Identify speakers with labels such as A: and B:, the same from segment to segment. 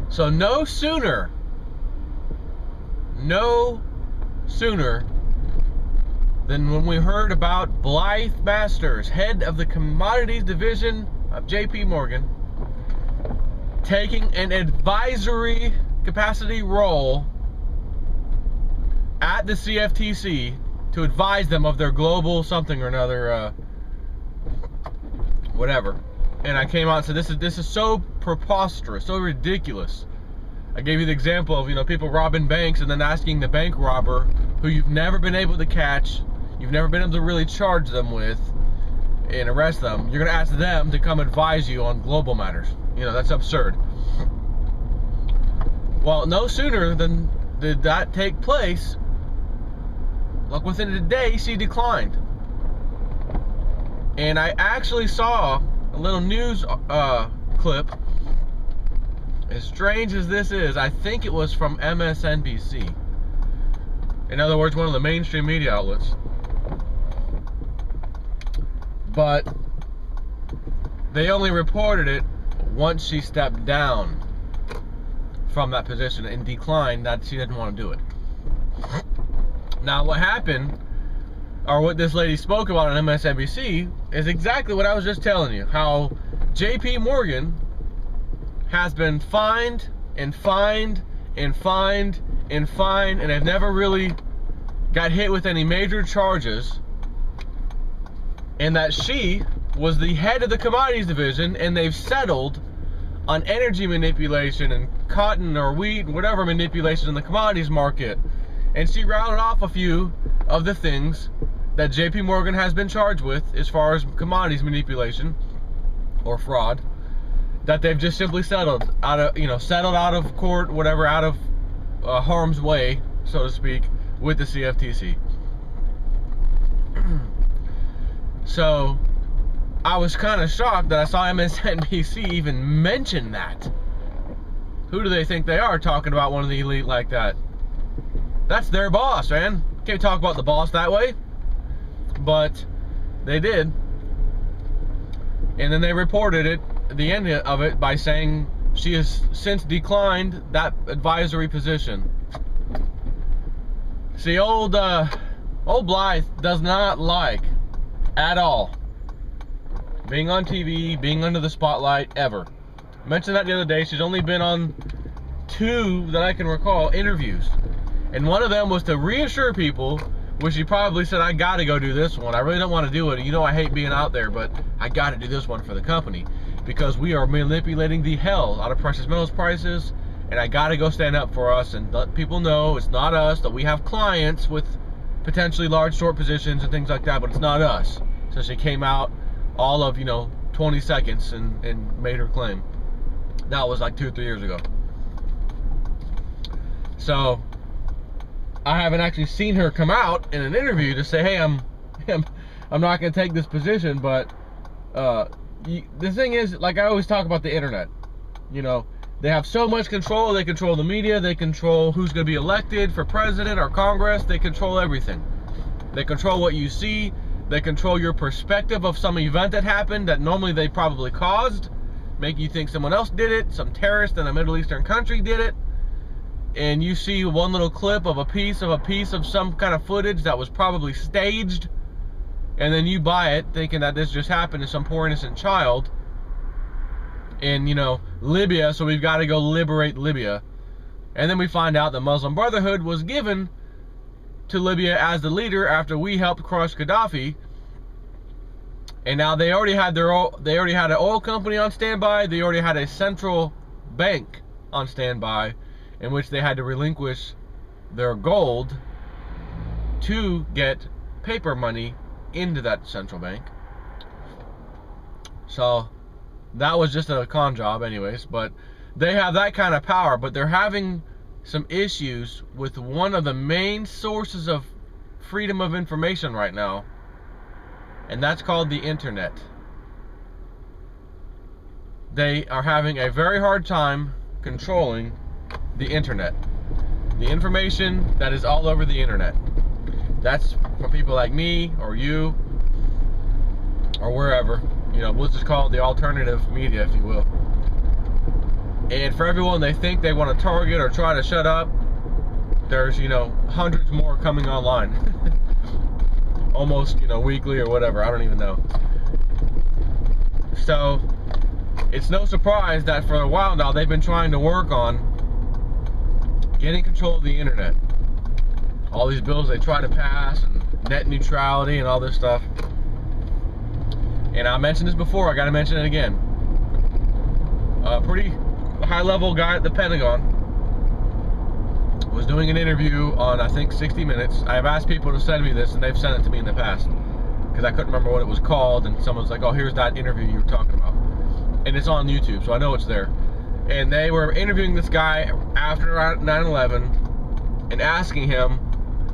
A: So no sooner than when we heard about Bylthe Masters, head of the commodities division of JP Morgan, taking an advisory capacity role at the CFTC to advise them of their global something or another, whatever. And I came out and said, this is so preposterous, so ridiculous. I gave you the example of, people robbing banks and then asking the bank robber, who you've never been able to catch, you've never been able to really charge them with and arrest them. You're going to ask them to come advise you on global matters. That's absurd. Well, no sooner than did that take place, like within a day, she declined. And I actually saw a little news clip. As strange as this is, I think it was from MSNBC. In other words, one of the mainstream media outlets. But they only reported it once she stepped down from that position and declined that she didn't want to do it. Now, what happened, or what this lady spoke about on MSNBC, is exactly what I was just telling you. How JP Morgan has been fined and fined and fined and fined, and have never really got hit with any major charges, and that she was the head of the commodities division, and they've settled on energy manipulation and cotton or wheat, whatever manipulation in the commodities market. And she rounded off a few of the things that JP Morgan has been charged with as far as commodities manipulation or fraud, that they've just simply settled out of court, whatever, out of harm's way, so to speak, with the CFTC. So I was kind of shocked that I saw MSNBC even mention that. Who do they think they are, talking about one of the elite like that? That's their boss, man. Can't talk about the boss that way. But they did. And then they reported it at the end of it by saying she has since declined that advisory position. See, old Bylthe does not like at all being on TV, being under the spotlight, ever. I mentioned that the other day. She's only been on 2 that I can recall interviews, and one of them was to reassure people, which she probably said, I gotta go do this one. I really don't want to do it. I hate being out there, but I gotta do this one for the company because we are manipulating the hell out of precious metals prices, and I gotta go stand up for us and let people know it's not us, that we have clients with potentially large short positions and things like that, but it's not us. So she came out all of 20 seconds and made her claim. That was like 2 or 3 years ago. So I haven't actually seen her come out in an interview to say, hey, I'm not going to take this position. But the thing is, like I always talk about the internet, they have so much control. They control the media. They control who's going to be elected for president or Congress. They control everything. They control what you see. They control your perspective of some event that happened that normally they probably caused. Make you think someone else did it. Some terrorist in a Middle Eastern country did it. And you see one little clip of a piece of some kind of footage that was probably staged. And then you buy it thinking that this just happened to some poor innocent child in, Libya, so we've got to go liberate Libya. And then we find out the Muslim Brotherhood was given to Libya as the leader after we helped crush Gaddafi. And now they already had an oil company on standby. They already had a central bank on standby in which they had to relinquish their gold to get paper money into that central bank. So that was just a con job anyways, but they have that kind of power. But they're having some issues with one of the main sources of freedom of information right now, and that's called the internet. They are having a very hard time controlling the internet, the information that is all over the internet. That's for people like me or you or wherever, we'll just call it the alternative media, if you will. And for everyone they think they want to target or try to shut up, there's, you know, hundreds more coming online. Almost, you know, weekly or whatever. I don't even know. So, it's no surprise that for a while now they've been trying to work on getting control of the internet. All these bills they try to pass, and net neutrality and all this stuff. And I mentioned this before, I gotta mention it again. A pretty high-level guy at the Pentagon was doing an interview on, I think, 60 Minutes. I have asked people to send me this, and they've sent it to me in the past, because I couldn't remember what it was called, and someone's like, oh, here's that interview you were talking about. And it's on YouTube, so I know it's there. And they were interviewing this guy after 9/11 and asking him,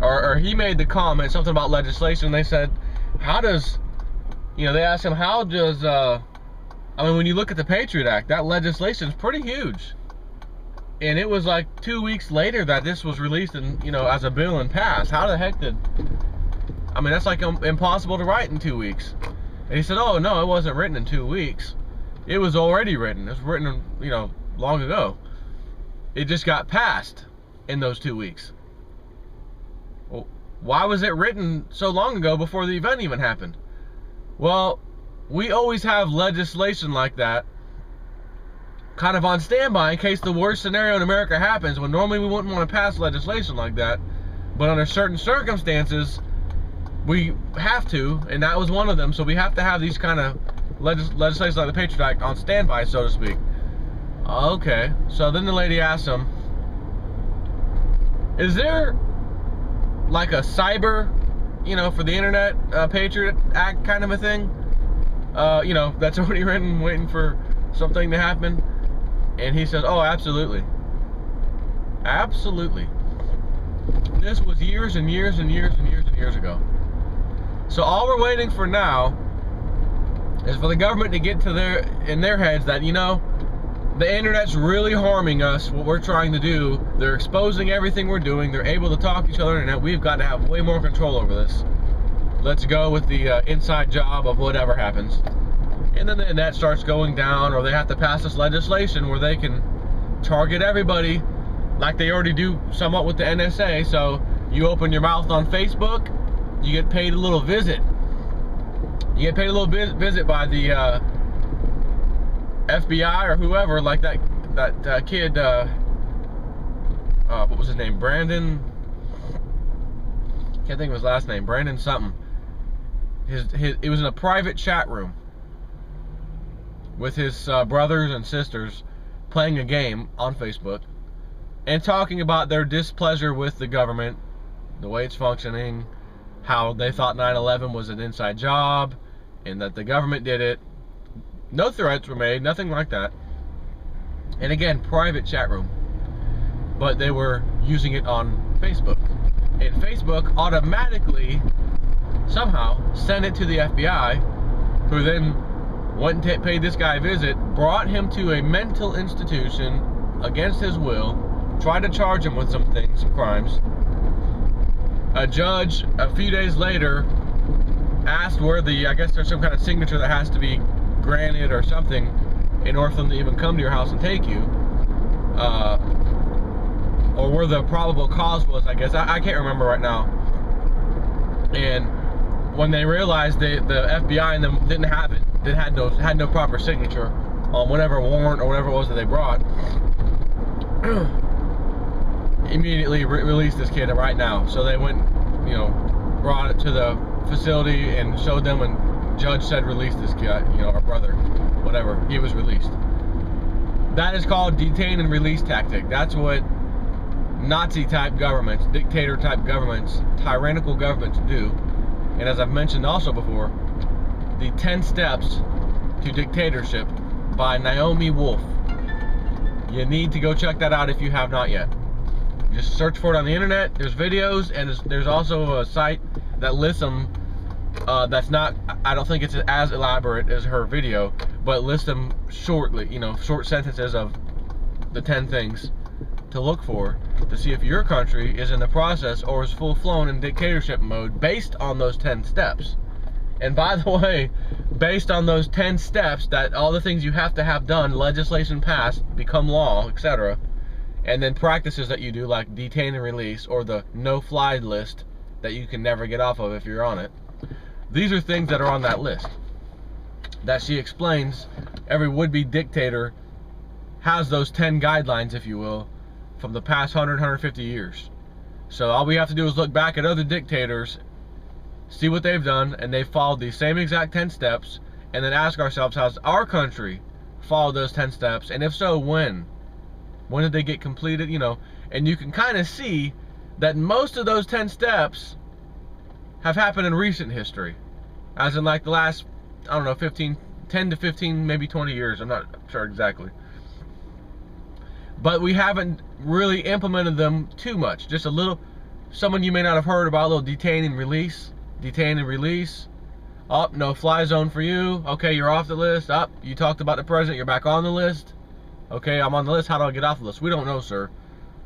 A: or he made the comment, something about legislation. They said, how does, you know, they asked him, how does, I mean, when you look at the Patriot Act, that legislation is pretty huge. And it was like 2 weeks later that this was released and, you know, as a bill and passed. How the heck did, I mean, that's like impossible to write in 2 weeks. And he said, oh, no, it wasn't written in 2 weeks. It was already written. It was written, you know, long ago. It just got passed in those 2 weeks. Well, why was it written so long ago before the event even happened? Well, we always have legislation like that kind of on standby in case the worst scenario in America happens, when normally we wouldn't want to pass legislation like that. But under certain circumstances, we have to, and that was one of them. So we have to have these kind of legislation like the Patriot Act on standby, so to speak. Okay, so then the lady asked him, is there like a cyber, you know, for the internet, Patriot Act kind of a thing? You know, that's already written, waiting for something to happen? And he says, oh, absolutely. Absolutely. This was years and years and years and years and years ago. So all we're waiting for now is for the government to get to in their heads that, you know, the internet's really harming us, what we're trying to do. They're exposing everything we're doing. They're able to talk to each other, and we've got to have way more control over this. Let's go with the inside job of whatever happens. And then the internet starts going down, or they have to pass this legislation where they can target everybody like they already do somewhat with the NSA. So you open your mouth on Facebook, you get paid a little visit. You get paid a little visit by the FBI or whoever, like that kid, what was his name? Brandon, can't think of his last name. Brandon something. It was in a private chat room with his brothers and sisters playing a game on Facebook and talking about their displeasure with the government, the way it's functioning, how they thought 9/11 was an inside job and that the government did it. No threats were made, nothing like that. And again, private chat room. But they were using it on Facebook. And Facebook automatically, somehow, sent it to the FBI, who then went and paid this guy a visit, brought him to a mental institution against his will, tried to charge him with some things, some crimes. A judge, a few days later, asked where I guess there's some kind of signature that has to be granted or something in order for them to even come to your house and take you, or where the probable cause was, I guess. I can't remember right now. And when they realized the FBI and them didn't have it, they had no proper signature on whatever warrant or whatever it was that they brought, immediately released this kid right now. So they went, you know, brought it to the facility and showed them, and judge said release this guy, you know, our brother, whatever, he was released. That is called detain and release tactic. That's what Nazi type governments, dictator type governments, tyrannical governments do. And as I've mentioned also before, the 10 Steps to Dictatorship by Naomi Wolf. You need to go check that out if you have not yet. Just search for it on the internet. There's videos, and there's also a site that lists them. That's not, I don't think it's as elaborate as her video, but lists them shortly, you know, short sentences of the 10 things to look for to see if your country is in the process or is full-flown in dictatorship mode based on those 10 steps. And by the way, based on those 10 steps, that all the things you have to have done, legislation passed, become law, etc., and then practices that you do, like detain and release, or the no-fly list that you can never get off of if you're on it. These are things that are on that list that she explains. Every would-be dictator has those 10 guidelines, if you will, from the past 100, 150 years. So all we have to do is look back at other dictators, see what they've done, and they've followed these same exact 10 steps, and then ask ourselves, has our country followed those 10 steps? And if so, when? When did they get completed? You know, and you can kind of see that most of those 10 steps have happened in recent history, as in like the last, I don't know, 10 to 15, maybe 20 years. I'm not sure exactly. But we haven't really implemented them too much. Just a little, someone you may not have heard about, a little detain and release. Detain and release. Up, no fly zone for you. Okay, you're off the list. Up, you talked about the president, you're back on the list. Okay, I'm on the list. How do I get off the list? We don't know, sir.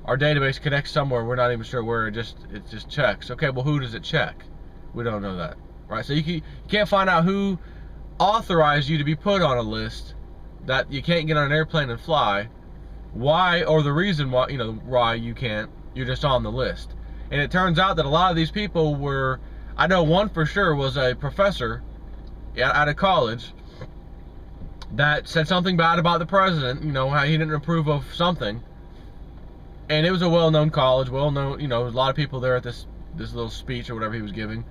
A: Our database connects somewhere. We're not even sure where. It just checks. Okay, well, who does it check? We don't know that, right? So you can't find out who authorized you to be put on a list that you can't get on an airplane and fly. Why, or the reason why, you know, why you can't. You're just on the list. And it turns out that a lot of these people were, I know one for sure was a professor out of college that said something bad about the president, you know, how he didn't approve of something. And it was a well-known college, well-known, you know, a lot of people there at this little speech or whatever he was giving.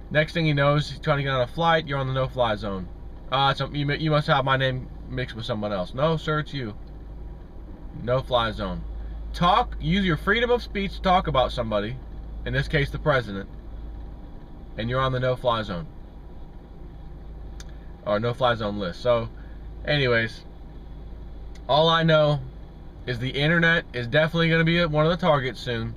A: Next thing he knows, he's trying to get on a flight, you're on the no-fly zone. So you must have my name mixed with someone else. No, sir, it's you. No-fly zone. Use your freedom of speech to talk about somebody, in this case the president, and you're on the no-fly zone. Or no-fly zone list. So, anyways, all I know is the internet is definitely going to be one of the targets soon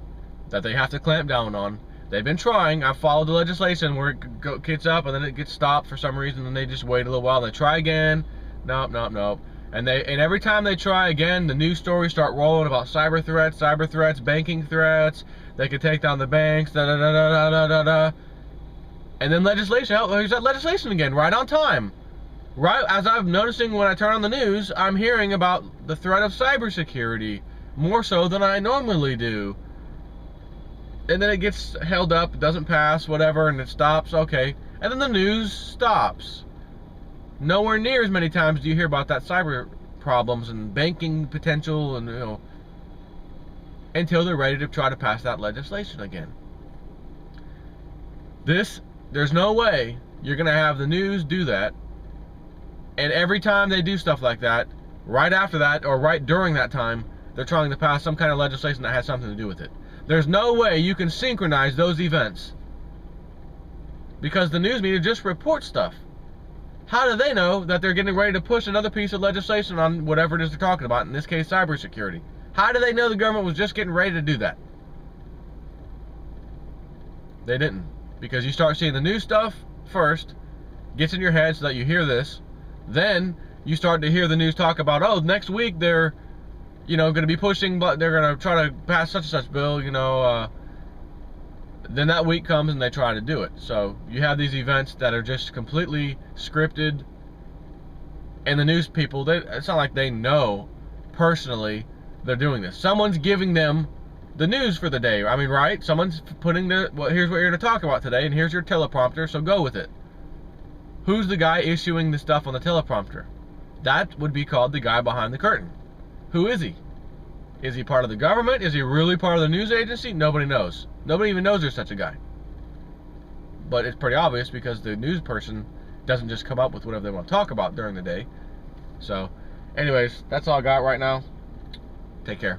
A: that they have to clamp down on. They've been trying. I've followed the legislation where it gets up and then it gets stopped for some reason, and they just wait a little while and they try again. Nope, nope, nope. And every time they try again, the news stories start rolling about cyber threats, banking threats. They could take down the banks, da da da da da da da. And then legislation. Oh, here's that legislation again, right on time. Right as I'm noticing when I turn on the news, I'm hearing about the threat of cybersecurity more so than I normally do. And then it gets held up, it doesn't pass, whatever, and it stops. Okay, and then the news stops. Nowhere near as many times do you hear about that cyber problems and banking potential, and you know, until they're ready to try to pass that legislation again. There's no way you're gonna have the news do that, and every time they do stuff like that, right after that or right during that time, they're trying to pass some kind of legislation that has something to do with it. There's no way you can synchronize those events, because the news media just reports stuff. How do they know that they're getting ready to push another piece of legislation on whatever it is they're talking about, in this case cybersecurity? How do they know the government was just getting ready to do that? They didn't. Because you start seeing the new stuff first, gets in your head so that you hear this, then you start to hear the news talk about, oh, next week they're, you know, going to be pushing, but they're going to try to pass such and such bill, you know, then that week comes and they try to do it. So you have these events that are just completely scripted, and the news people, it's not like they know personally they're doing this. Someone's giving them the news for the day. I mean, right? Someone's putting well, here's what you're going to talk about today, and here's your teleprompter, so go with it. Who's the guy issuing the stuff on the teleprompter? That would be called the guy behind the curtain. Who is he? Is he part of the government? Is he really part of the news agency? Nobody knows. Nobody even knows there's such a guy. But it's pretty obvious, because the news person doesn't just come up with whatever they want to talk about during the day. So, anyways, that's all I got right now. Take care.